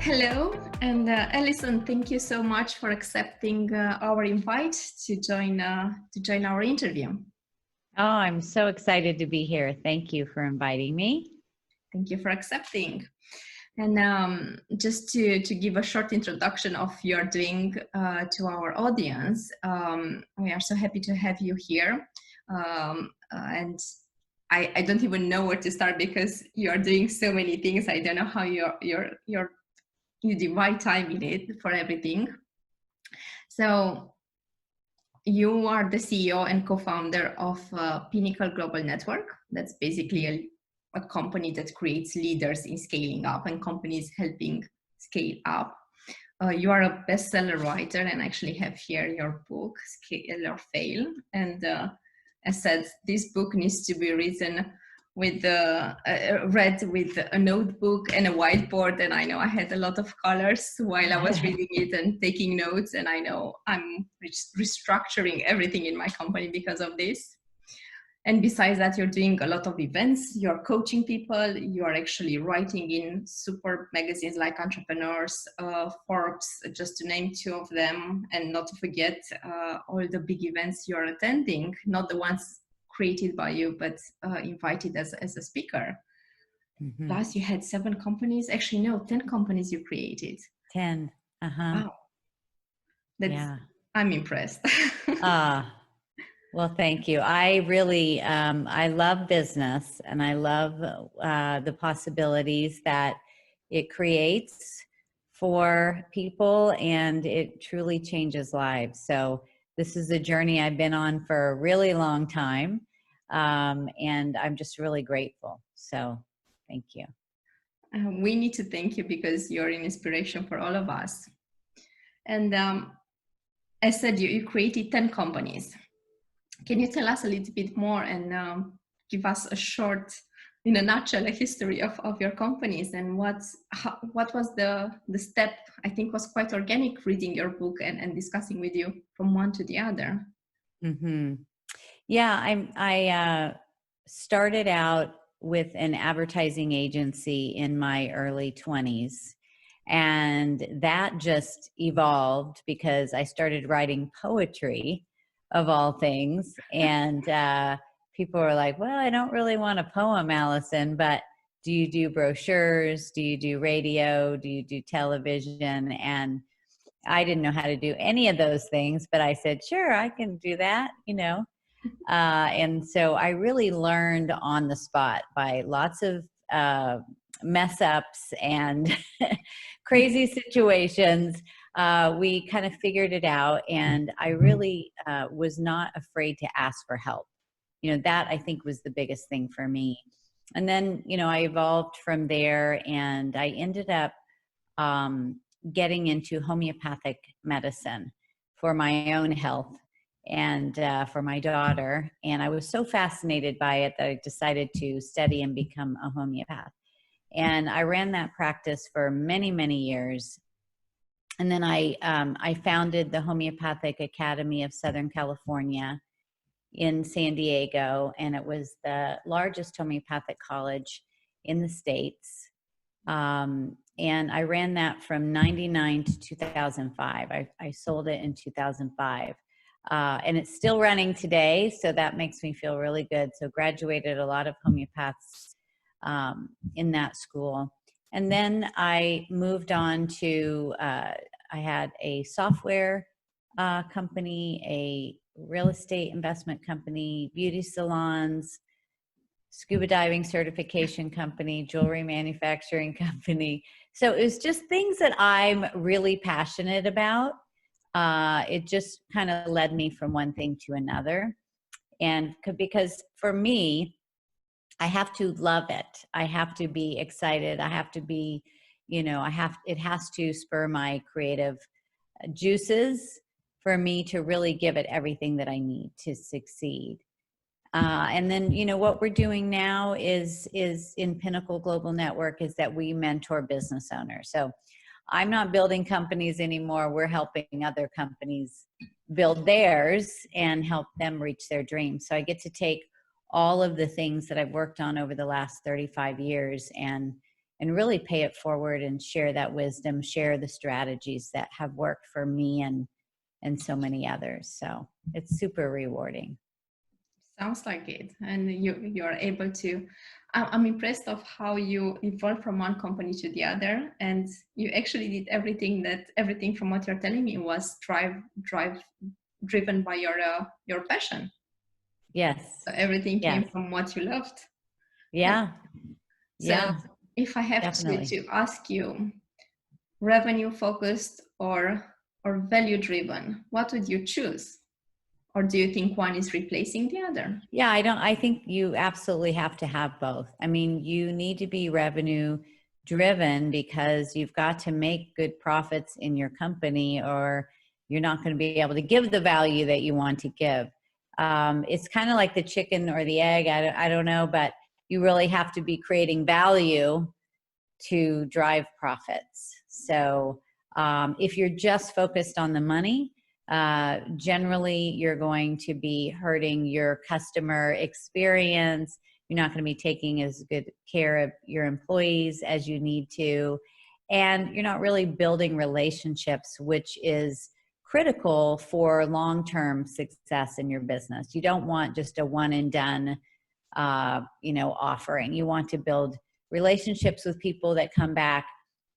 Hello, and Allison, thank you so much for accepting our invite to join our interview. Oh, I'm so excited to be here. Thank you for inviting me. Thank you for accepting. And just to give a short introduction of what you're doing to our audience, we are so happy to have you here. And I don't even know where to start because you are doing so many things. I don't know how you divide time in it for everything. So you are the CEO and co-founder of Pinnacle Global Network. That's basically a company that creates leaders in scaling up and companies helping scale up. You are a bestseller writer and actually have here your book, Scale or Fail. And as said, this book needs to be written with read with a notebook and a whiteboard, and I know I had a lot of colors while I was reading it and taking notes, and I know I'm restructuring everything in my company because of this. And besides that, you're doing a lot of events, you're coaching people, you're actually writing in super magazines like Entrepreneurs, Forbes, just to name two of them, and not to forget all the big events you're attending, not the ones created by you, but invited as a speaker. Mm-hmm. Plus, you had 7 companies. Actually, no, 10 companies you created. 10. Wow. Yeah. I'm impressed. Well, thank you. I really, I love business, and I love the possibilities that it creates for people, and it truly changes lives. So this is a journey I've been on for a really long time, and I'm just really grateful. So thank you. We need to thank you because you're an inspiration for all of us. And as said, you created 10 companies. Can you tell us a little bit more and give us a short, in a nutshell, a history of your companies and what was the step? I think was quite organic reading your book and discussing with you from one to the other. Mm-hmm. Yeah, I started out with an advertising agency in my early 20s. And that just evolved because I started writing poetry, of all things. And people were like, well, I don't really want a poem, Allison, but do you do brochures? Do you do radio? Do you do television? And I didn't know how to do any of those things, but I said, sure, I can do that, you know. And so I really learned on the spot by lots of mess ups and crazy situations. We kind of figured it out, and I really was not afraid to ask for help. You know, that I think was the biggest thing for me. And then, you know, I evolved from there, and I ended up getting into homeopathic medicine for my own health and for my daughter. And I was so fascinated by it that I decided to study and become a homeopath. And I ran that practice for many, many years. And then I founded the Homeopathic Academy of Southern California in San Diego. And it was the largest homeopathic college in the States. And I ran that from 99 to 2005. I sold it in 2005. And it's still running today, so that makes me feel really good. So graduated a lot of homeopaths in that school. And then I moved on to, I had a software company, a real estate investment company, beauty salons, scuba diving certification company, jewelry manufacturing company. So it was just things that I'm really passionate about. It just kind of led me from one thing to another. And because for me, I have to love it. I have to be excited. I have to be, you know, it has to spur my creative juices for me to really give it everything that I need to succeed. And then, you know, what we're doing now is in Pinnacle Global Network is that we mentor business owners. So I'm not building companies anymore. We're helping other companies build theirs and help them reach their dreams. So I get to take all of the things that I've worked on over the last 35 years and and really pay it forward and share that wisdom, share the strategies that have worked for me and so many others. So it's super rewarding. Sounds like it. And you are able to, I'm impressed of how you evolved from one company to the other. And you actually did everything from what you're telling me was driven by your passion. Yes. So everything Yes. came from what you loved. Yeah. So Yeah. if I have Definitely. to ask you, revenue focused or value driven, what would you choose? Or do you think one is replacing the other? Yeah, I think you absolutely have to have both. I mean, you need to be revenue driven because you've got to make good profits in your company, or you're not going to be able to give the value that you want to give. It's kind of like the chicken or the egg. I don't know, but you really have to be creating value to drive profits. So if you're just focused on the money, generally you're going to be hurting your customer experience. You're not going to be taking as good care of your employees as you need to. And you're not really building relationships, which is critical for long-term success in your business. You don't want just a one and done offering. You want to build relationships with people that come back,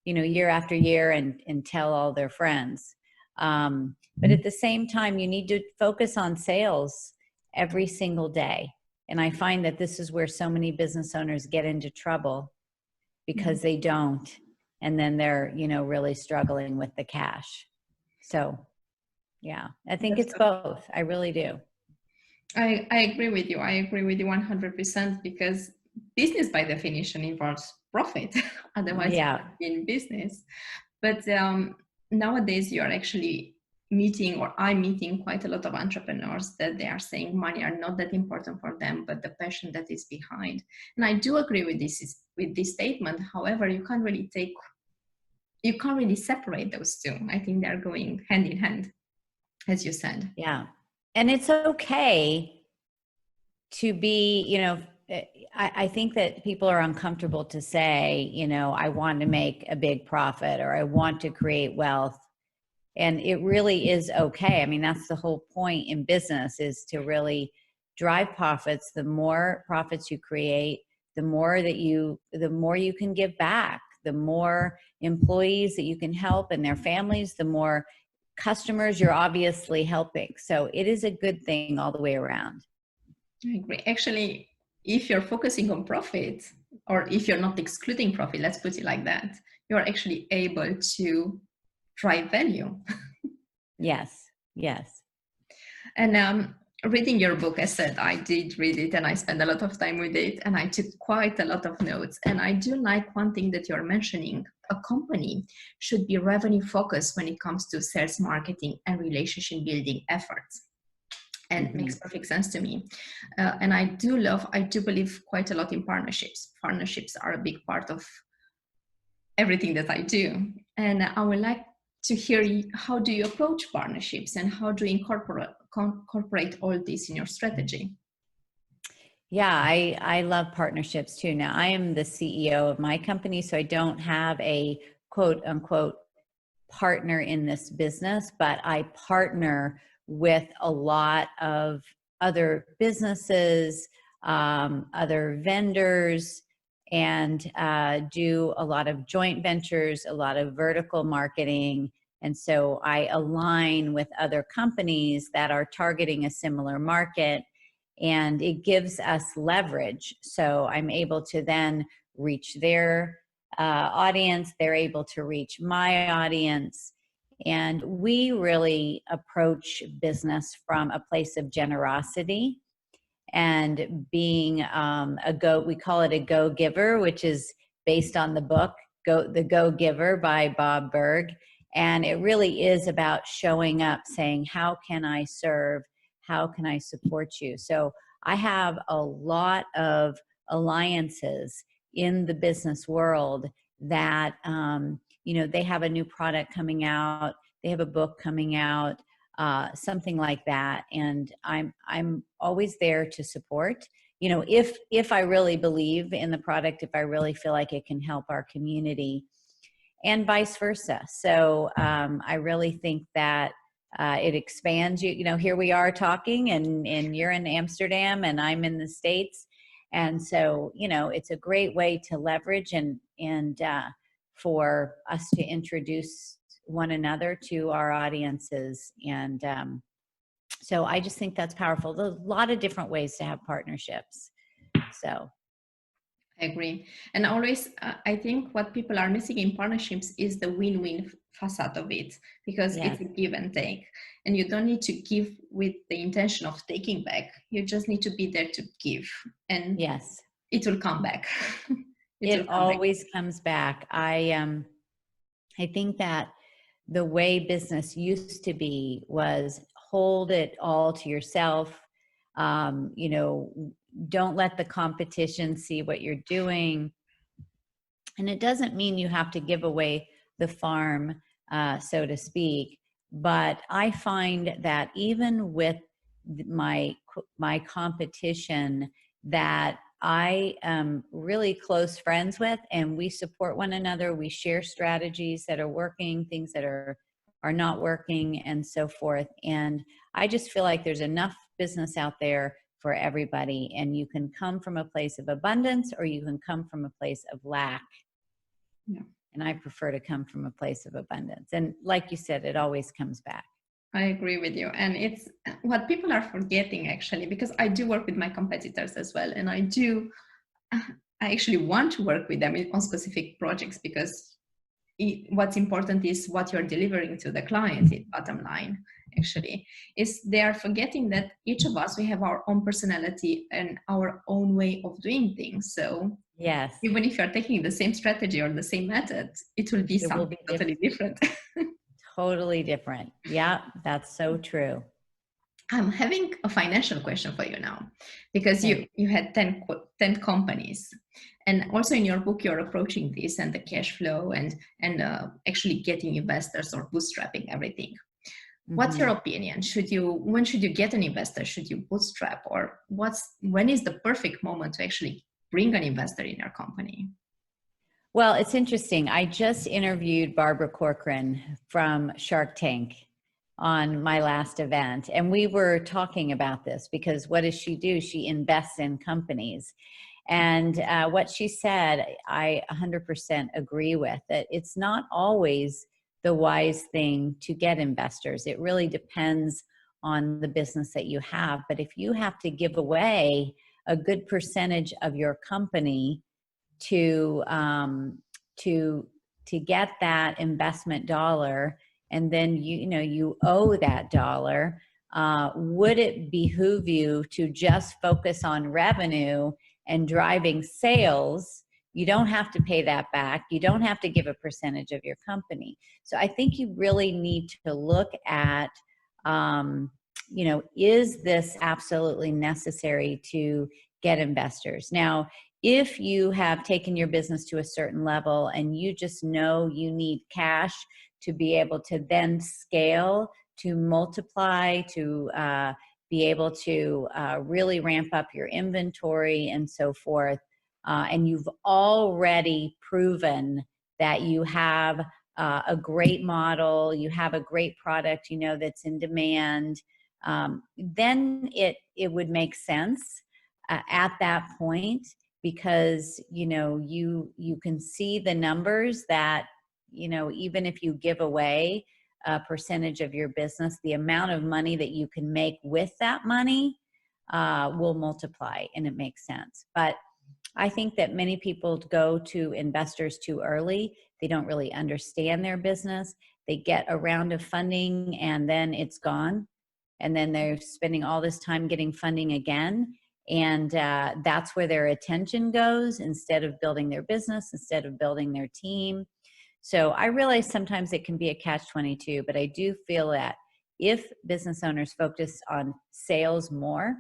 year after year and tell all their friends. But at the same time, you need to focus on sales every single day. And I find that this is where so many business owners get into trouble because they don't. And then they're, really struggling with the cash. So, yeah, I think it's both. I really do. I agree with you. I agree with you 100% because business by definition involves profit. Otherwise, you wouldn't be in business. But nowadays, you are actually I'm meeting quite a lot of entrepreneurs that they are saying money are not that important for them, but the passion that is behind. And I do agree with this statement. However, you can't really separate those two. I think they're going hand in hand, as you said. Yeah. And it's okay to be, I think that people are uncomfortable to say, I want to make a big profit or I want to create wealth. And it really is okay. I mean, that's the whole point in business, is to really drive profits. The more profits you create, the more you can give back, the more employees that you can help and their families, the more customers you're obviously helping. So it is a good thing all the way around. I agree. Actually, if you're focusing on profit, or if you're not excluding profit, let's put it like that, you're actually able to drive value. Yes, yes. And reading your book, I said, I did read it and I spent a lot of time with it and I took quite a lot of notes. And I do like one thing that you're mentioning. A company should be revenue focused when it comes to sales, marketing, and relationship building efforts. And it makes perfect sense to me. And I do believe quite a lot in partnerships. Partnerships are a big part of everything that I do. And I would like to hear how do you approach partnerships and how do you incorporate all this in your strategy? Yeah, I love partnerships too. Now, I am the CEO of my company, so I don't have a quote unquote partner in this business, but I partner with a lot of other businesses, other vendors, and do a lot of joint ventures, a lot of vertical marketing. And so I align with other companies that are targeting a similar market, and it gives us leverage. So I'm able to then reach their audience, they're able to reach my audience. And we really approach business from a place of generosity and being we call it a go-giver, which is based on the book, The Go-Giver by Bob Burg. And it really is about showing up, saying, how can I serve? How can I support you? So I have a lot of alliances in the business world that, they have a new product coming out, they have a book coming out, something like that. And I'm always there to support if I really believe in the product, if I really feel like it can help our community, and vice versa. So I really think that it expands you. Here we are talking, and you're in Amsterdam and I'm in the States. And so, it's a great way to leverage and for us to introduce one another to our audiences. And so I just think that's powerful. There's a lot of different ways to have partnerships. So I agree. And always, I think what people are missing in partnerships is the win-win facade of it, because yes. it's a give and take. And you don't need to give with the intention of taking back. You just need to be there to give. And yes, it will come back. it always comes back. I think that the way business used to be was hold it all to yourself. Don't let the competition see what you're doing. And it doesn't mean you have to give away the farm, so to speak. But I find that even with my competition that I am really close friends with, and we support one another, we share strategies that are working, things that are not working, and so forth. And I just feel like there's enough business out there for everybody, and you can come from a place of abundance or you can come from a place of lack. Yeah. And I prefer to come from a place of abundance. And like you said, it always comes back. I agree with you. And it's what people are forgetting, actually, because I do work with my competitors as well. And I actually want to work with them on specific projects, because what's important is what you're delivering to the client. Bottom line, actually, is they are forgetting that each of us, we have our own personality and our own way of doing things. So yes, even if you're taking the same strategy or the same method, it will be something totally different. Totally different. Yeah, that's so true. I'm having a financial question for you now, because you had 10 companies, and also in your book you're approaching this and the cash flow and actually getting investors or bootstrapping everything. What's your opinion? When should you get an investor? Should you bootstrap, or when is the perfect moment to actually bring an investor in your company? Well, it's interesting. I just interviewed Barbara Corcoran from Shark Tank on my last event, and we were talking about this, because what does she do? She invests in companies. And what she said, I 100% agree with, that it's not always the wise thing to get investors. It really depends on the business that you have. But if you have to give away a good percentage of your company to get that investment dollar, and then you owe that dollar, would it behoove you to just focus on revenue and driving sales? You don't have to pay that back. You don't have to give a percentage of your company. So I think you really need to look at, is this absolutely necessary to get investors? Now, if you have taken your business to a certain level and you just know you need cash to be able to then scale, to multiply, to be able to really ramp up your inventory and so forth, and you've already proven that you have a great model, you have a great product, that's in demand, then it would make sense at that point, because you can see the numbers that even if you give away a percentage of your business, the amount of money that you can make with that money will multiply, and it makes sense. But I think that many people go to investors too early. They don't really understand their business. They get a round of funding and then it's gone, and then they're spending all this time getting funding again. And that's where their attention goes, instead of building their business, instead of building their team. So I realize sometimes it can be a catch-22, but I do feel that if business owners focus on sales more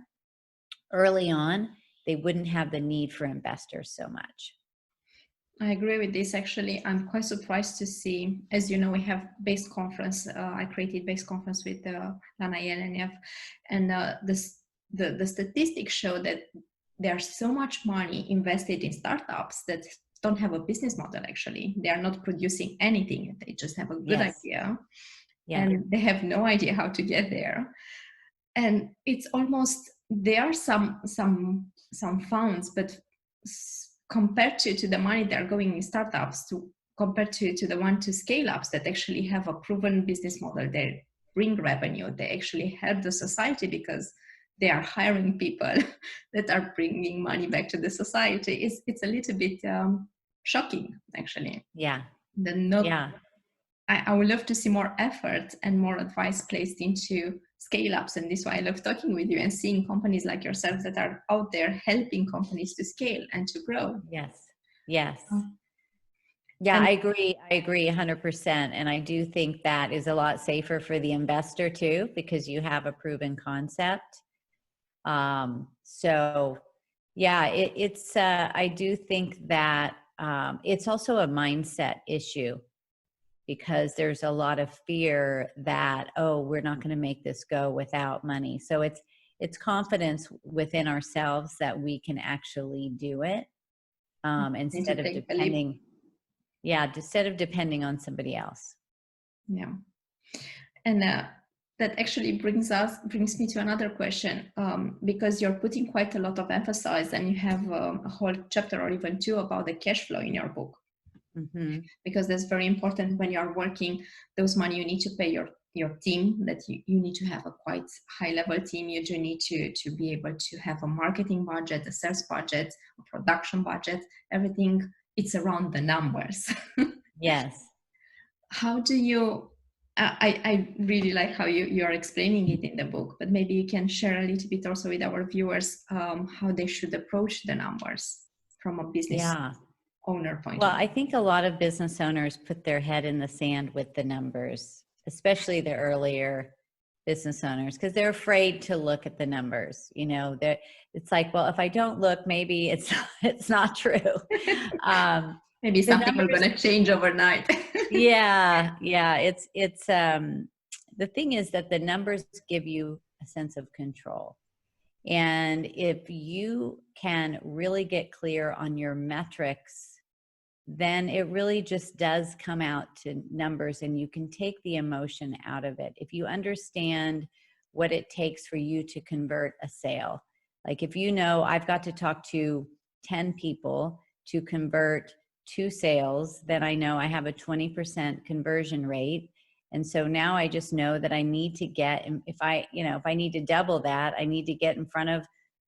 early on, they wouldn't have the need for investors so much. I agree with this. Actually, I'm quite surprised to see, as you know, we have base conference. I created base conference with Lana Yelenev, and the statistics show that there's so much money invested in startups that don't have a business model. Actually, they are not producing anything. They just have a good Yes. idea, Yeah. and they have no idea how to get there. And it's almost, there are some funds, but compared to the money that are going in startups, to compared to the one to scale ups that actually have a proven business model, they bring revenue, they actually help the society because they are hiring people that are bringing money back to the society. It's a little bit shocking, actually. Yeah. The not, Yeah. I would love to see more effort and more advice placed into scale ups. And this is why I love talking with you and seeing companies like yourself that are out there helping companies to scale and to grow. Yes. Yes. Uh, Yeah, And I agree. I agree 100%. And I do think that is a lot safer for the investor too, because you have a proven concept. So yeah, I do think that it's also a mindset issue, because there's a lot of fear that, oh, we're not going to make this go without money. So it's confidence within ourselves that we can actually do it, need to instead of take a leap. depending on somebody else. Yeah. And that actually brings me to another question, because you're putting quite a lot of emphasis, and you have a whole chapter or even two about the cash flow in your book. Mm-hmm. Because that's very important when you're working. Those money you need to pay your team, that you need to have a quite high level team. You do need to be able to have a marketing budget, a sales budget, a production budget, everything. It's around the numbers. Yes. How do you, I really like how you're explaining it in the book, but maybe you can share a little bit also with our viewers, how they should approach the numbers from a business Yeah. owner point Well, of view. I think a lot of business owners put their head in the sand with the numbers, especially the earlier business owners, because they're afraid to look at the numbers. It's like, well, if I don't look, maybe it's not true. Maybe The something is numbers, going to change overnight. yeah, it's the thing is that the numbers give you a sense of control. And if you can really get clear on your metrics, then it really just does come out to numbers, and you can take the emotion out of it. If you understand what it takes for you to convert a sale, like if you know I've got to talk to 10 people to convert 2 sales, then I know I have a 20% conversion rate. And so now I just know that I need to get, if I need to double that, I need to get in front of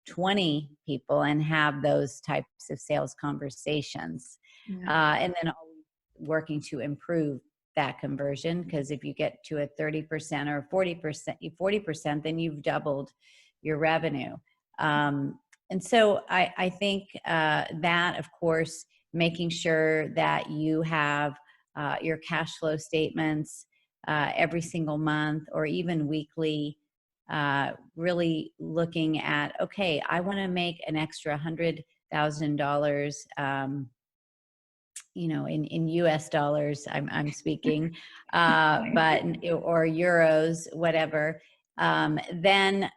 20 people and have those types of sales conversations. Yeah. And then always working to improve that conversion, because if you get to a 30% or 40%, then you've doubled your revenue. And so I think that, of course, making sure that you have your cash flow statements every single month or even weekly, really looking at, okay, I want to make an extra $100,000, in US dollars, I'm speaking, but, or euros, whatever. Then,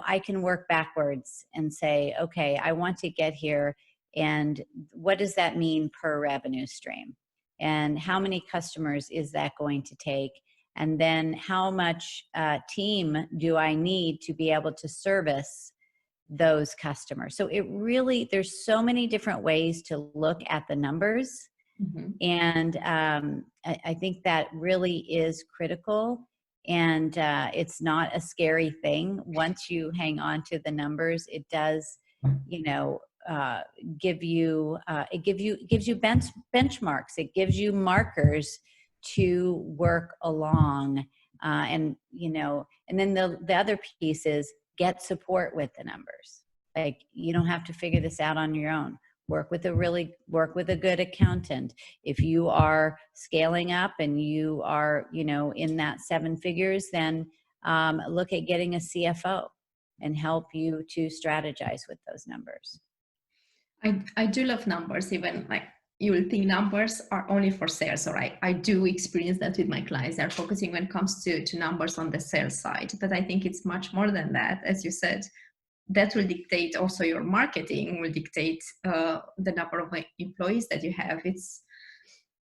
I can work backwards and say, okay, I want to get here. And what does that mean per revenue stream? And how many customers is that going to take? And then how much team do I need to be able to service those customers? So it really, there's so many different ways to look at the numbers. Mm-hmm. And I think that really is critical. And it's not a scary thing. Once you hang on to the numbers, it does, give you, it gives you benchmarks. It gives you markers to work along. And then the other piece is get support with the numbers. Like, you don't have to figure this out on your own. Work with a good accountant. If you are scaling up and you are, in that 7 figures, then look at getting a CFO and help you to strategize with those numbers. I do love numbers. Even like, you will think numbers are only for sales, or I do experience that with my clients. They're focusing when it comes to numbers on the sales side, but I think it's much more than that. As you said, that will dictate also your marketing, will dictate the number of employees that you have.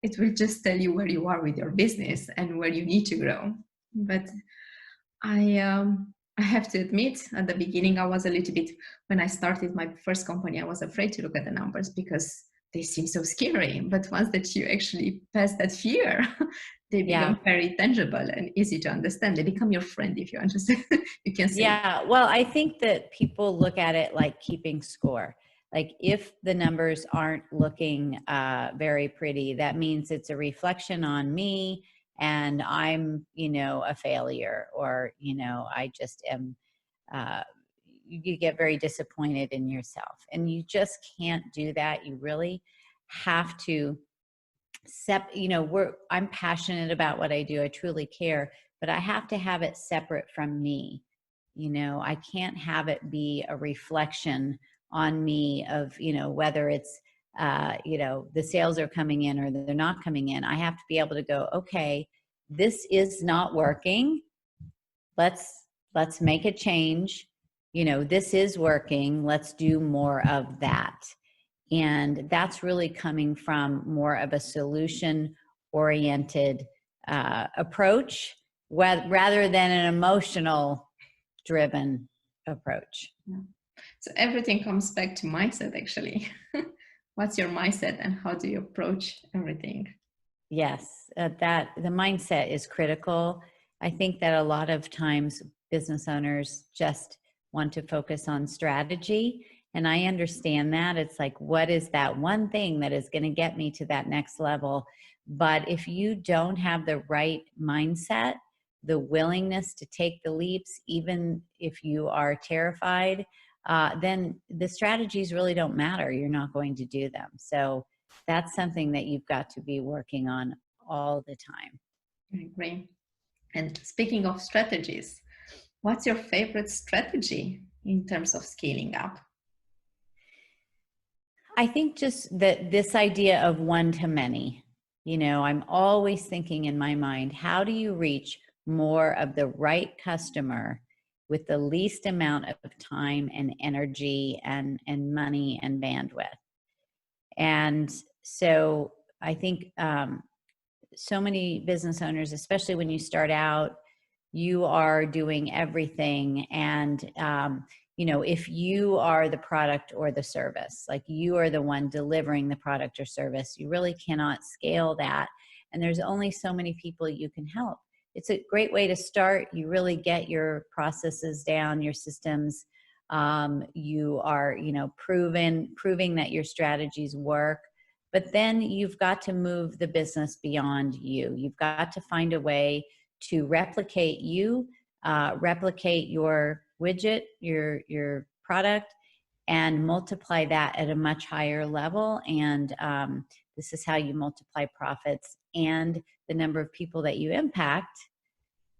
It will just tell you where you are with your business and where you need to grow. But I have to admit, at the beginning, I was a little bit, when I started my first company, I was afraid to look at the numbers because they seem so scary. But once that you actually pass that fear, they become very tangible and easy to understand. They become your friend, if you understand. You can say. Yeah, well, I think that people look at it like keeping score. Like if the numbers aren't looking very pretty, that means it's a reflection on me and I'm, a failure, or, I just am, you get very disappointed in yourself, and you just can't do that. You really have to I'm passionate about what I do. I truly care, but I have to have it separate from me. I can't have it be a reflection on me of, whether it's, the sales are coming in or they're not coming in. I have to be able to go, okay, this is not working. Let's make a change. This is working. Let's do more of that. And that's really coming from more of a solution-oriented approach rather than an emotional-driven approach. Yeah. So everything comes back to mindset, actually. What's your mindset and how do you approach everything? Yes, that the mindset is critical. I think that a lot of times business owners just want to focus on strategy. And I understand that. It's like, what is that one thing that is going to get me to that next level? But if you don't have the right mindset, the willingness to take the leaps, even if you are terrified, then the strategies really don't matter. You're not going to do them. So that's something that you've got to be working on all the time. I agree. And speaking of strategies, what's your favorite strategy in terms of scaling up? I think just that this idea of one to many, I'm always thinking in my mind, how do you reach more of the right customer with the least amount of time and energy and money and bandwidth? And so I think so many business owners, especially when you start out, you are doing everything. And, if you are the product or the service, like you are the one delivering the product or service, you really cannot scale that. And there's only so many people you can help. It's a great way to start. You really get your processes down, your systems. You are, proving that your strategies work. But then you've got to move the business beyond you. You've got to find a way to replicate you, replicate your widget, your product, and multiply that at a much higher level. And this is how you multiply profits and the number of people that you impact,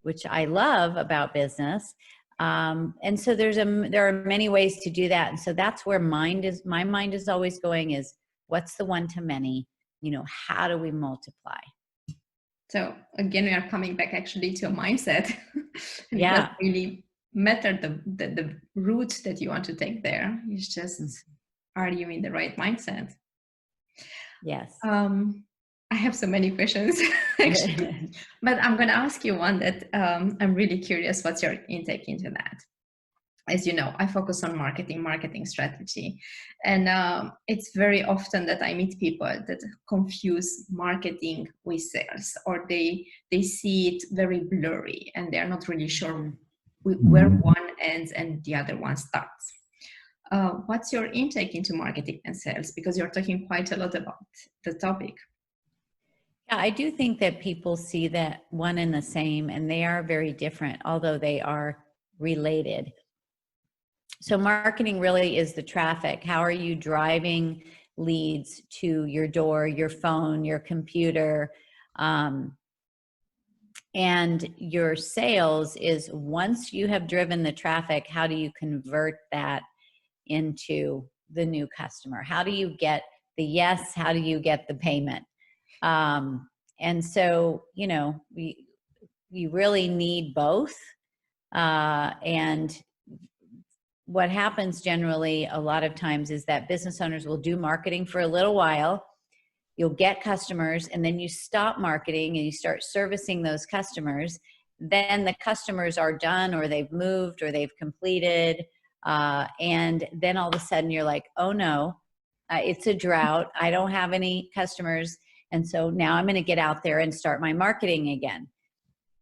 which I love about business. And so there are many ways to do that. And so that's where my mind is always going is, what's the one to many? How do we multiply? So again, we are coming back actually to a mindset. And Yeah. it doesn't really matter the route that you want to take there. It's just, are you in the right mindset? Yes. I have so many questions, actually. But I'm going to ask you one that I'm really curious. What's your intake into that? As you know, I focus on marketing strategy. And it's very often that I meet people that confuse marketing with sales, or they see it very blurry and they're not really sure where one ends and the other one starts. What's your intake into marketing and sales? Because you're talking quite a lot about the topic. Yeah, I do think that people see that one and the same, and they are very different, although they are related. So marketing really is the traffic. How are you driving leads to your door, your phone, your computer? And your sales is, once you have driven the traffic, how do you convert that into the new customer? How do you get the yes? How do you get the payment? And so, you really need both. And what happens generally a lot of times is that business owners will do marketing for a little while. You'll get customers, and then you stop marketing and you start servicing those customers. Then the customers are done, or they've moved, or they've completed. And then all of a sudden you're like, oh no, it's a drought. I don't have any customers. And so now I'm going to get out there and start my marketing again.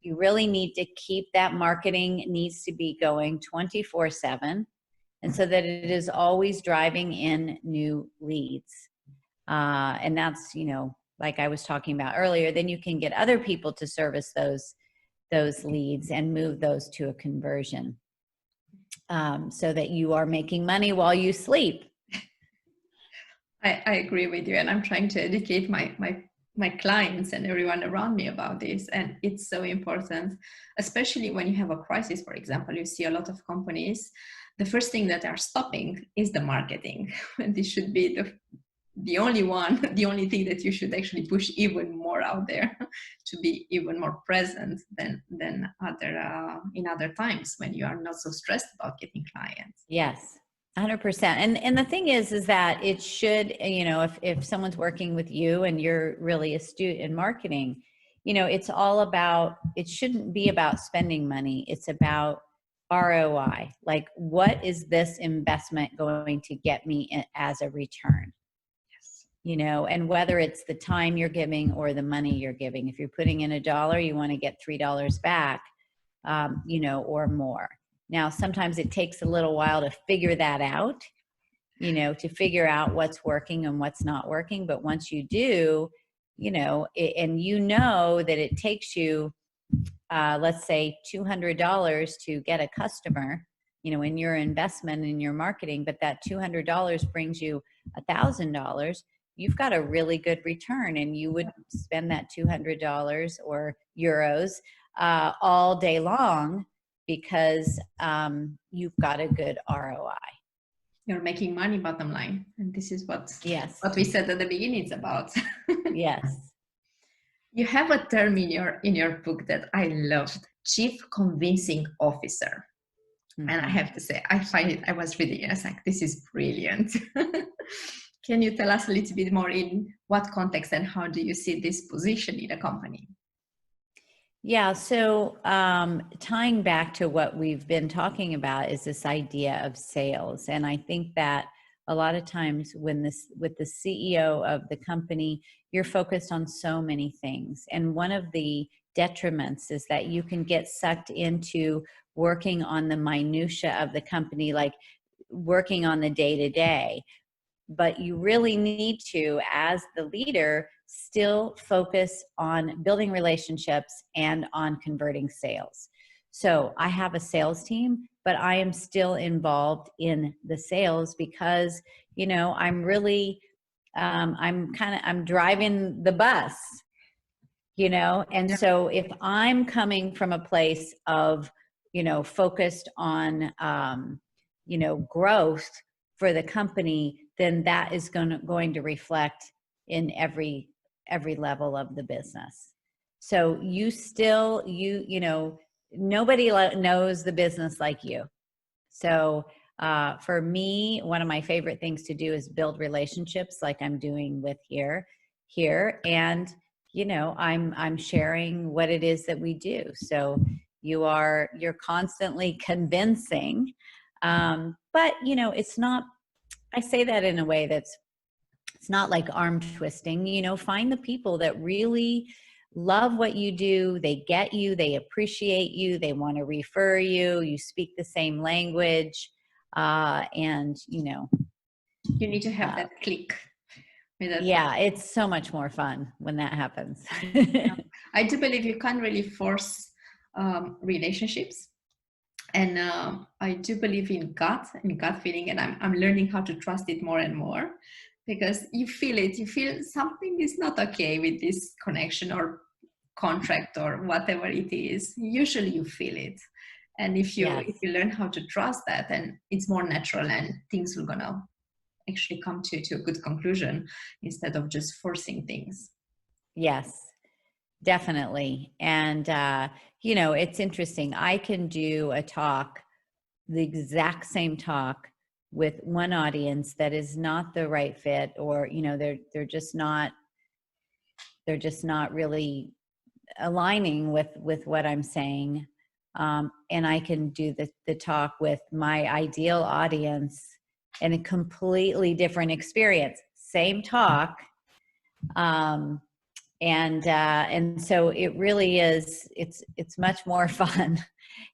You really need to keep that marketing, needs to be going 24/7. And so that it is always driving in new leads. And that's, like I was talking about earlier, then you can get other people to service those leads and move those to a conversion, so that you are making money while you sleep. I agree with you, and I'm trying to educate my clients and everyone around me about this. And it's so important, especially when you have a crisis. For example, you see a lot of companies, the first thing that are stopping is the marketing. And this should be the only thing that you should actually push even more out there, to be even more present than in other times when you are not so stressed about getting clients. Yes, 100%. And the thing is that it should, if someone's working with you and you're really astute in marketing, it's all about, it shouldn't be about spending money. It's about ROI. Like, what is this investment going to get me as a return? And whether it's the time you're giving or the money you're giving. If you're putting in $1, you want to get $3 back, or more. Now, sometimes it takes a little while to figure that out, to figure out what's working and what's not working. But once you do, and that it takes you, let's say $200 to get a customer, in your investment in your marketing, but that $200 brings you $1,000, you've got a really good return, and you would spend that $200 or euros all day long, because you've got a good ROI. You're making money, bottom line. And this is what we said at the beginning it's about. Yes. You have a term in your book that I loved, Chief Convincing Officer. Mm-hmm. And I have to say, I was reading it, I was like, this is brilliant. Can you tell us a little bit more in what context and how do you see this position in a company? Yeah, so tying back to what we've been talking about is this idea of sales. And I think that a lot of times with the CEO of the company, you're focused on so many things. And one of the detriments is that you can get sucked into working on the minutia of the company, like working on the day-to-day. But you really need to, as the leader, still focus on building relationships and on converting sales. So I have a sales team, but I am still involved in the sales because, I'm really, I'm driving the bus, and so if I'm coming from a place of, focused on, growth for the company, then that is going to reflect in every level of the business. So nobody knows the business like you. So for me, one of my favorite things to do is build relationships, like I'm doing with here, and I'm sharing what it is that we do. So you're constantly convincing, but it's not. I say that in a way it's not like arm twisting. Find the people that really love what you do. They get you, they appreciate you, they want to refer you, you speak the same language, and you need to have that click. Yeah, it's so much more fun when that happens. I do believe you can't really force relationships. And I do believe in gut feeling, and I'm learning how to trust it more and more, because you feel it. You feel something is not okay with this connection or contract or whatever it is. Usually you feel it. And if you learn how to trust that, then it's more natural and things will gonna actually come to a good conclusion instead of just forcing things. Yes, definitely. And, it's interesting. I can do a talk the exact same talk with one audience that is not the right fit, or, you know, they're just not really aligning with what I'm saying. And I can do the talk with my ideal audience in a completely different experience, same talk. And so it really is, it's much more fun,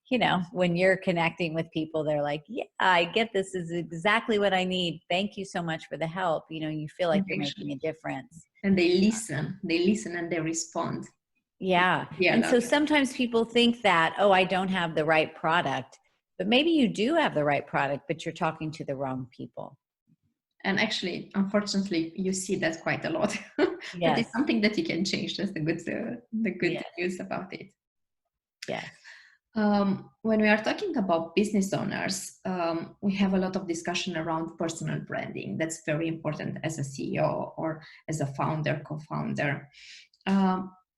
you know, when you're connecting with people. They're like, yeah, I get this is exactly what I need. Thank you so much for the help. You know, you feel like you're making a difference. And they listen and they respond. Yeah. Yeah, And so sometimes people think that, oh, I don't have the right product, but maybe you do have the right product, but you're talking to the wrong people. and actually, unfortunately, you see that quite a lot. But Yes. it's something that you can change. That's the good Yes. news about it. Yes. When we are talking about business owners, we have a lot of discussion around personal branding. That's very important as a CEO or as a founder, co-founder.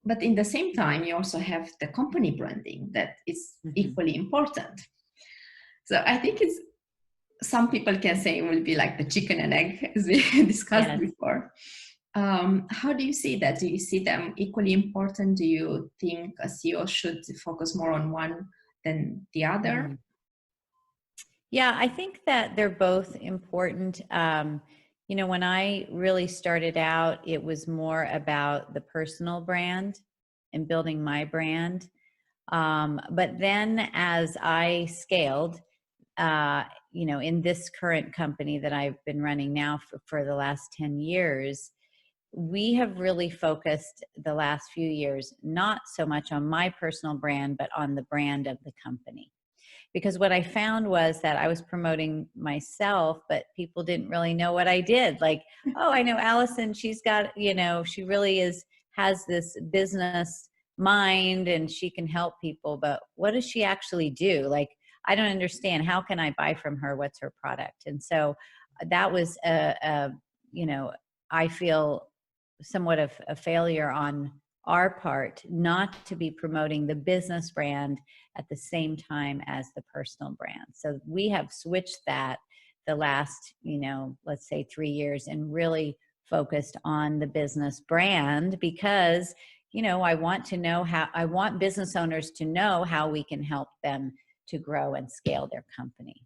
But in the same time, you also have the company branding that is equally important. So I think it's, some people can say it will be like the chicken and egg, as we discussed before. How do you see that? Do you see them equally important? Do you think a CEO should focus more on one than the other? Yeah, I think that they're both important. You know, when I really started out, it was more about the personal brand and building my brand. But then as I scaled, you know, in this current company that I've been running now for the last 10 years, we have really focused the last few years, not so much on my personal brand, but on the brand of the company. Because what I found was that I was promoting myself, but people didn't really know what I did. Like, oh, I know Allison, she's got, you know, she really has this business mind and she can help people, but what does she actually do? Like, I don't understand. How can I buy from her? What's her product? And so that was you know, I feel somewhat of a failure on our part not to be promoting the business brand at the same time as the personal brand. So we have switched that the last, you know, let's say 3 years, and really focused on the business brand, because, you know, I want business owners to know how we can help them to grow and scale their company.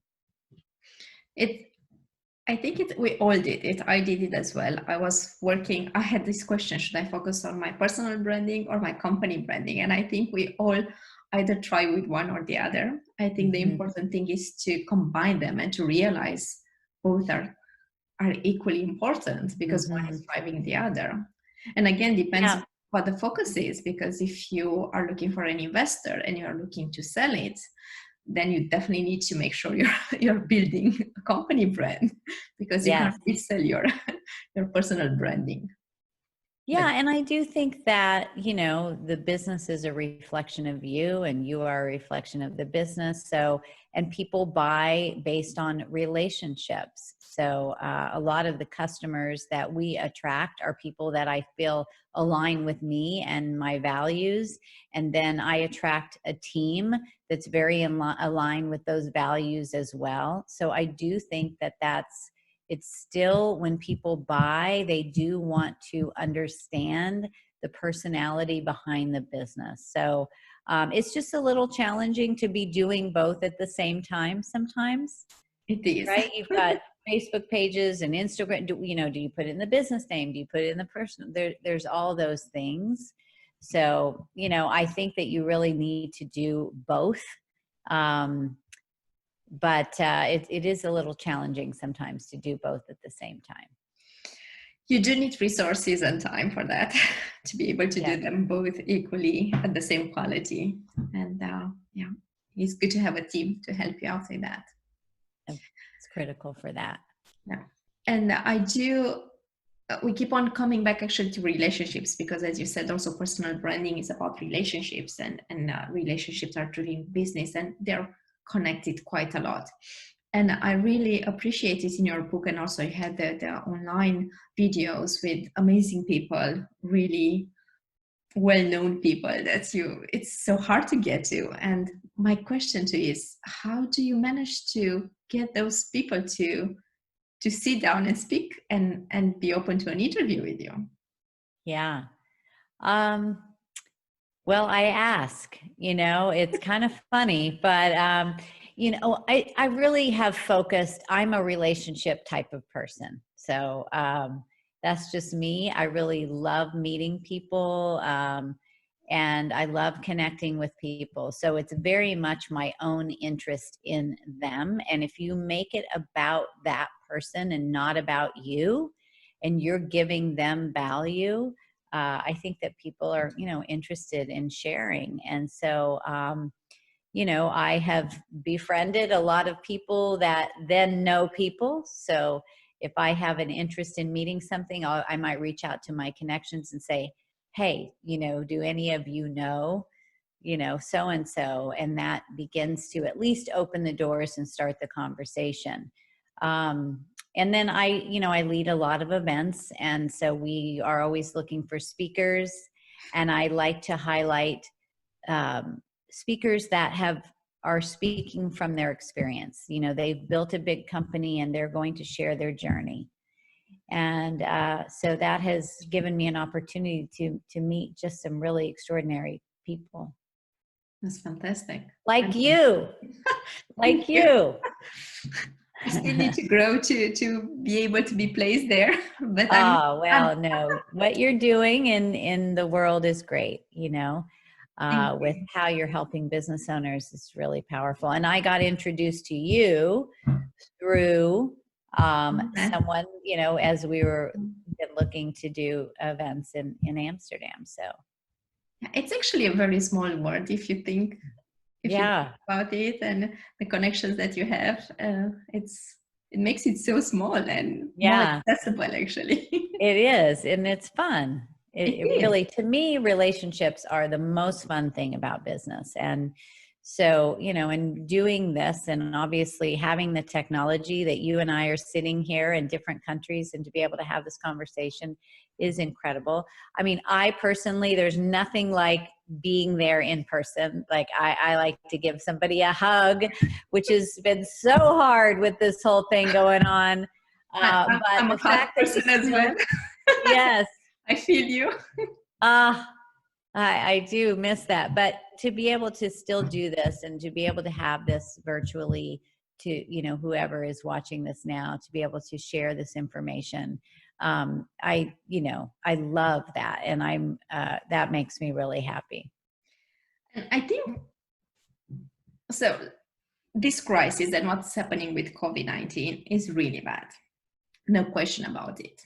I think we all did it. I did it as well. I had this question, should I focus on my personal branding or my company branding? And I think we all either try with one or the other. I think the important thing is to combine them and to realize both are equally important, because one is driving the other. And again, depends on what the focus is, because if you are looking for an investor and you are looking to sell it, then you definitely need to make sure you're building a company brand, because you cannot resell your personal branding. Yeah, and I do think that, you know, the business is a reflection of you and you are a reflection of the business. So, and people buy based on relationships. So a lot of the customers that we attract are people that I feel align with me and my values. And then I attract a team that's very aligned with those values as well. So I do think that it's still, when people buy, they do want to understand the personality behind the business. So it's just a little challenging to be doing both at the same time sometimes. It is. Right? You've got Facebook pages and Instagram. Do you put it in the business name? Do you put it in the personal? There's all those things. So, you know, I think that you really need to do both. But it is a little challenging sometimes to do both at the same time. You do need resources and time for that to be able to do them both equally at the same quality. And it's good to have a team to help you out with that. It's critical for that. Yeah. And we keep on coming back actually to relationships, because as you said, also personal branding is about relationships, and relationships are doing business, and they're connected quite a lot. And I really appreciate it in your book, and also you had the online videos with amazing people really well-known people that it's so hard to get to. And my question to you is, how do you manage to get those people to sit down and speak and be open to an interview with you? Yeah. Um, well, I ask, it's kind of funny, but, I really have focused, I'm a relationship type of person. So, that's just me. I really love meeting people. And I love connecting with people. So it's very much my own interest in them. And if you make it about that person and not about you, and you're giving them value, I think that people are, interested in sharing. And so, I have befriended a lot of people that then know people. So if I have an interest in meeting something, I might reach out to my connections and say, hey, do any of you know, so and so? And that begins to at least open the doors and start the conversation. And then I lead a lot of events. And so we are always looking for speakers. And I like to highlight speakers that are speaking from their experience. They've built a big company and they're going to share their journey. And so that has given me an opportunity to meet just some really extraordinary people. That's fantastic. Like you. Like you. I still need to grow to be able to be placed there. But No, what you're doing in the world is great, with how you're helping business owners is really powerful. And I got introduced to you through someone, as we were looking to do events in Amsterdam. So it's actually a very small world if you think about it, and the connections that you have. It makes it so small and more accessible, actually. It is, and it's fun. It really, to me, relationships are the most fun thing about business. And so, in doing this, and obviously having the technology that you and I are sitting here in different countries and to be able to have this conversation is incredible. I mean, I personally, there's nothing like being there in person. Like I like to give somebody a hug, which has been so hard with this whole thing going on. I'm but a the fact that you as well. Yes. I feel you. I do miss that, but to be able to still do this and to be able to have this virtually to, whoever is watching this now, to be able to share this information. I love that. And that makes me really happy. And I think, so this crisis and what's happening with COVID-19 is really bad. No question about it.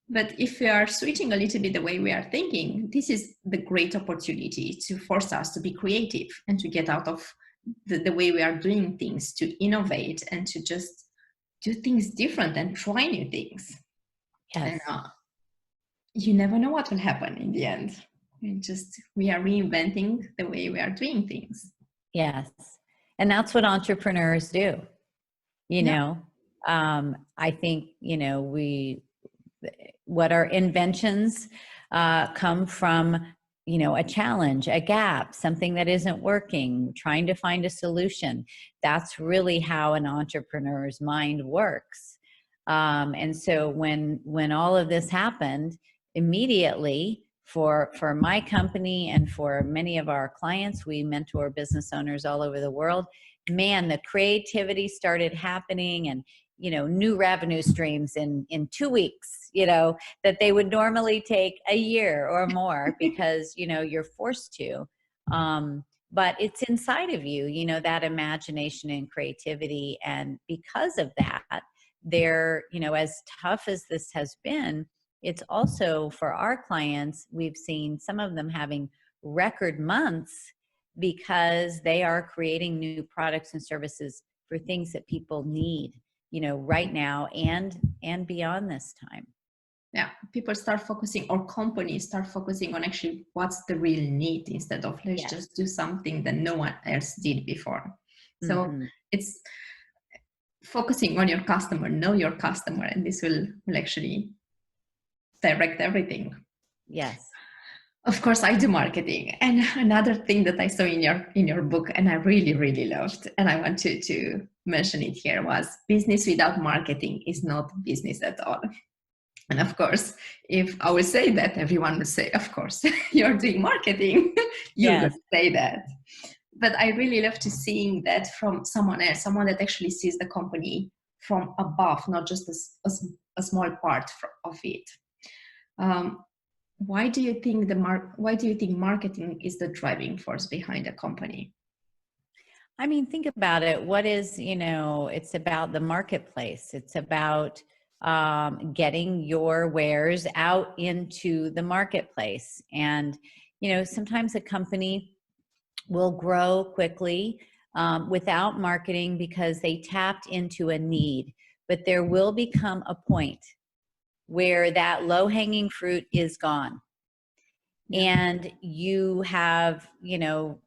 But if we are switching a little bit the way we are thinking, this is the great opportunity to force us to be creative and to get out of the way we are doing things, to innovate and to just do things different and try new things. Yes. And you never know what will happen in the end. We are reinventing the way we are doing things. Yes. And that's what entrepreneurs do. I think, what our inventions come from, a challenge, a gap, something that isn't working, trying to find a solution. That's really how an entrepreneur's mind works. And so when all of this happened, immediately for my company and for many of our clients, we mentor business owners all over the world. Man, the creativity started happening, and new revenue streams in 2 weeks, that they would normally take a year or more because, you're forced to. But it's inside of you, that imagination and creativity. And because of that, they're, as tough as this has been, it's also for our clients, we've seen some of them having record months because they are creating new products and services for things that people need, right now and beyond this time. Yeah, people start focusing, or companies start focusing on actually what's the real need instead of let's just do something that no one else did before. So it's focusing on your customer, know your customer, and this will actually direct everything. Yes. Of course, I do marketing. And another thing that I saw in your book, and I really, really loved, and I want to mention it here, was business without marketing is not business at all. And of course, if I would say that, everyone would say, of course, you're doing marketing. You're going Yes. to say that. But I really love to seeing that from someone else, someone that actually sees the company from above, not just a small part of it. Um, why do you think why do you think marketing is the driving force behind a company? I mean, think about it. What is, it's about the marketplace. It's about getting your wares out into the marketplace. And, sometimes a company will grow quickly without marketing because they tapped into a need. But there will become a point where that low-hanging fruit is gone. Yeah. And you have,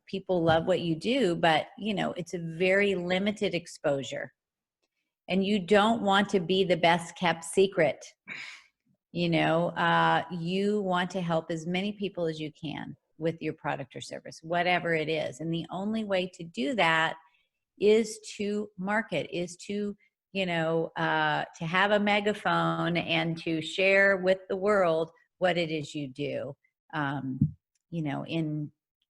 people love what you do, but, it's a very limited exposure. And you don't want to be the best kept secret. You want to help as many people as you can with your product or service, whatever it is. And the only way to do that is to market, is to, to have a megaphone and to share with the world what it is you do, um, in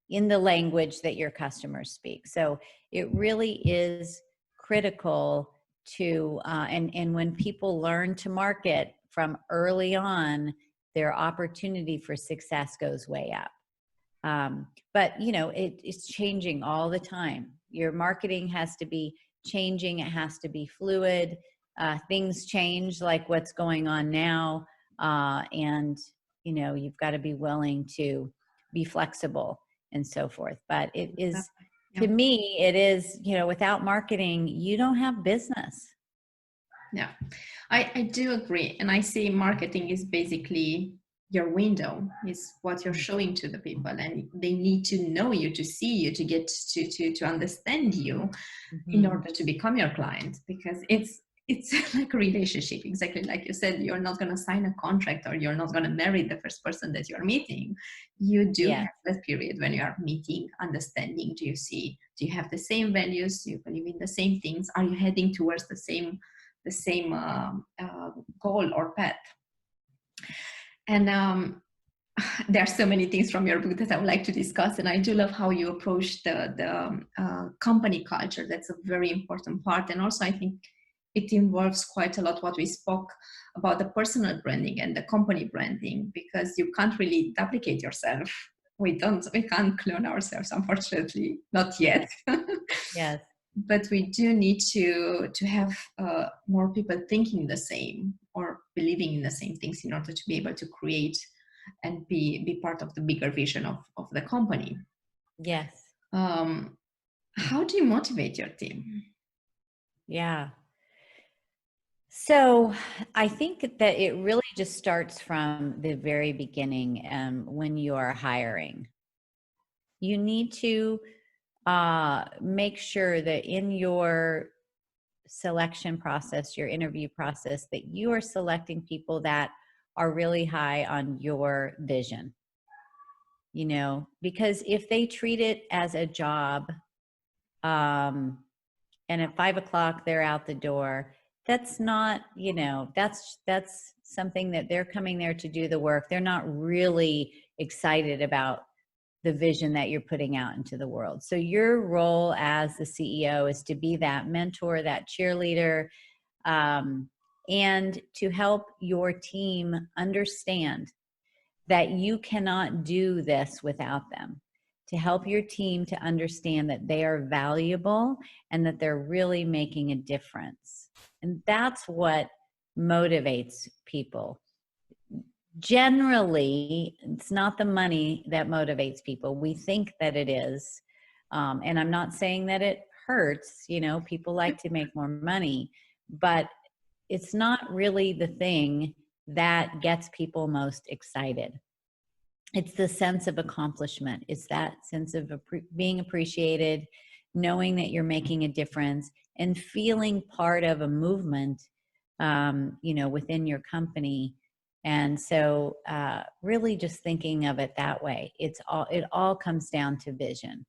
the language that your customers speak. So it really is critical to, and when people learn to market from early on, their opportunity for success goes way up. But it's changing all the time. Your marketing has to be changing. It has to be fluid. Things change, like what's going on now. And you've got to be willing to be flexible and so forth. But it is, Yeah. to me, it is, without marketing, you don't have business. Yeah, I do agree. And I see marketing is basically your window, is what you're showing to the people, and they need to know you, to see you, to get to understand you in order to become your client, because it's like a relationship, exactly like you said. You're not going to sign a contract, or you're not going to marry the first person that you're meeting. You do Yeah. have that period when you are meeting, understanding. Do you have the same values? Do you believe in the same things? Are you heading towards the same goal or path? And there are so many things from your book that I would like to discuss, and I do love how you approach the company culture. That's a very important part, and also I think it involves quite a lot what we spoke about, the personal branding and the company branding, because you can't really duplicate yourself. We can't clone ourselves, unfortunately, not yet. Yes. But we do need to have more people thinking the same or believing in the same things in order to be able to create and be part of the bigger vision of the company. Yes. How do you motivate your team? Yeah. So I think that it really just starts from the very beginning, when you are hiring. You need to make sure that in your selection process, your interview process, that you are selecting people that are really high on your vision. Because if they treat it as a job, and at 5 o'clock they're out the door, that's not, that's something that they're coming there to do the work. They're not really excited about the vision that you're putting out into the world. So your role as the CEO is to be that mentor, that cheerleader, and to help your team understand that you cannot do this without them, to help your team to understand that they are valuable and that they're really making a difference. And that's what motivates people. Generally, it's not the money that motivates people. We think that it is. And I'm not saying that it hurts, people like to make more money, but it's not really the thing that gets people most excited. It's the sense of accomplishment. It's that sense of being appreciated, knowing that you're making a difference, and feeling part of a movement, within your company. And so really just thinking of it that way, it all comes down to vision.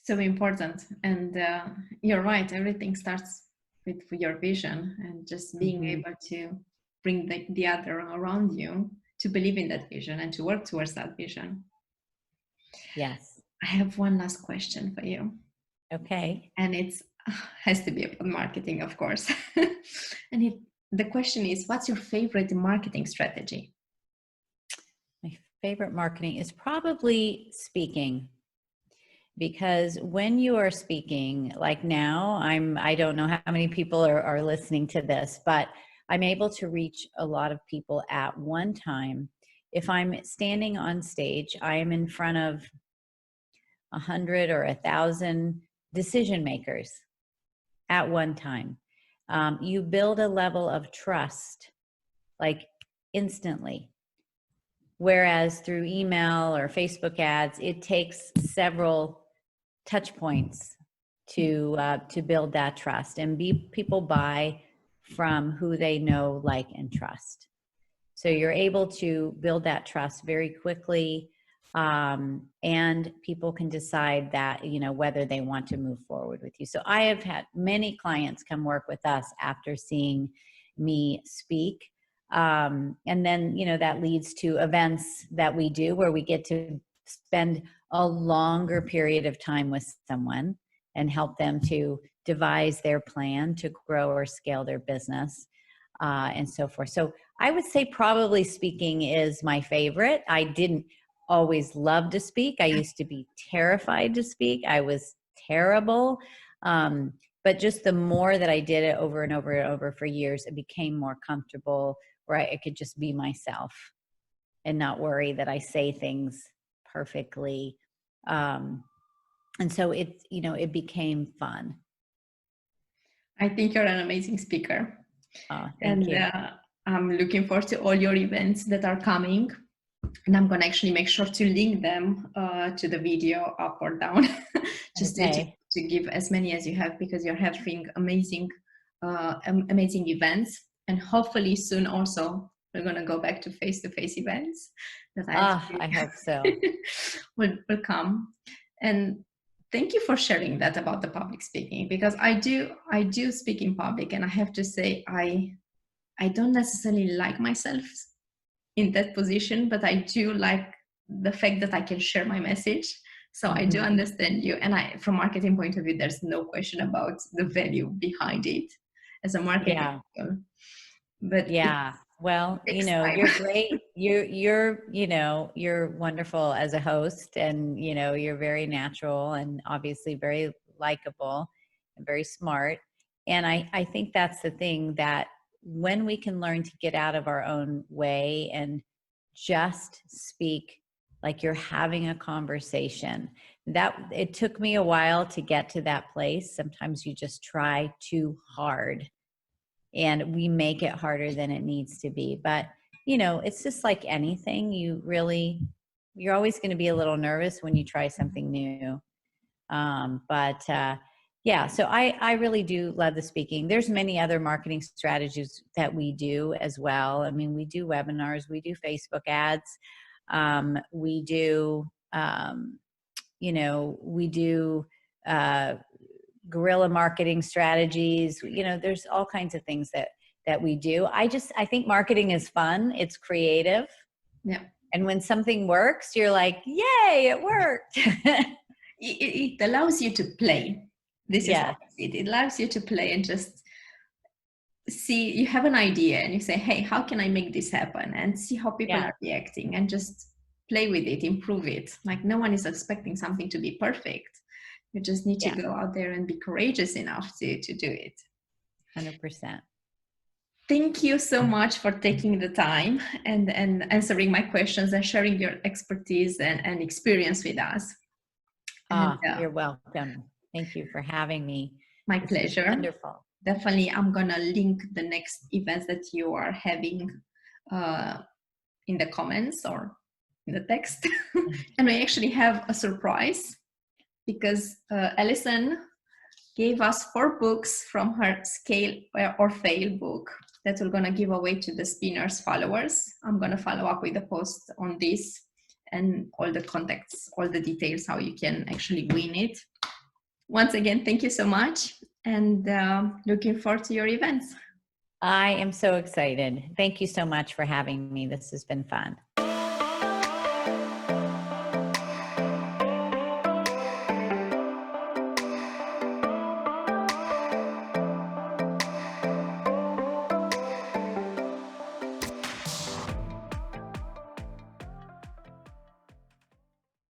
So important. And you're right, everything starts with your vision, and just being Mm-hmm. able to bring the other around you to believe in that vision and to work towards that vision. Yes. I have one last question for you. Okay. And it's has to be about marketing, of course. And the question is, what's your favorite marketing strategy? My favorite marketing is probably speaking, because when you are speaking, like now, I don't know how many people are listening to this, but I'm able to reach a lot of people at one time. If I'm standing on stage, I am in front of 100 or 1,000 decision makers at one time. You build a level of trust like instantly. Whereas through email or Facebook ads, it takes several touch points to build that trust, and people buy from who they know, like, and trust. So you're able to build that trust very quickly, and people can decide that, whether they want to move forward with you. So I have had many clients come work with us after seeing me speak. And then, that leads to events that we do where we get to spend a longer period of time with someone and help them to devise their plan to grow or scale their business, and so forth. So I would say probably speaking is my favorite. I didn't always love to speak. I used to be terrified to speak. I was terrible. But just the more that I did it over and over and over for years, it became more comfortable, where I could just be myself and not worry that I say things perfectly. And so it became fun. I think you're an amazing speaker. Oh, thank And you. I'm looking forward to all your events that are coming. And I'm going to actually make sure to link them to the video up or down, just Okay. to give as many as you have, because you're having amazing events. And hopefully soon also, we're going to go back to face-to-face events that I hope so. will come. And thank you for sharing that about the public speaking, because I do speak in public, and I have to say I don't necessarily like myself in that position, but I do like the fact that I can share my message. So I do Mm-hmm. understand you. And from marketing point of view, there's no question about the value behind it as a marketing Yeah. tool. But Yeah. Well, it takes you're time. great. You're wonderful as a host, and, you're very natural and obviously very likable and very smart. And I think that's the thing, that when we can learn to get out of our own way and just speak like you're having a conversation, that it took me a while to get to that place. Sometimes you just try too hard, and we make it harder than it needs to be. But it's just like anything. You're always going to be a little nervous when you try something new. But yeah, so I really do love the speaking. There's many other marketing strategies that we do as well. I mean, we do webinars, we do Facebook ads, we do we do guerrilla marketing strategies. There's all kinds of things that we do. I think marketing is fun. It's creative. Yeah. And when something works, you're like, yay, it worked. It allows you to play. This is Yeah. it allows you to play and just see. You have an idea and you say, hey, how can I make this happen? And see how people Yeah. are reacting, and just play with it, improve it. Like, no one is expecting something to be perfect. You just need to Yeah. go out there and be courageous enough to do it. 100%. Thank you so much for taking the time and answering my questions and sharing your expertise and experience with us. And You're welcome. Thank you for having me. my This was pleasure. wonderful. Definitely, I'm gonna link the next events that you are having in the comments or in the text. And we actually have a surprise, because Allison gave us 4 books from her Scale or Fail book. that we're going to give away to the spinners followers. I'm going to follow up with a post on this and all the contacts, all the details, how you can actually win it. Once again, thank you so much, and looking forward to your events. I am so excited. Thank you so much for having me. This has been fun.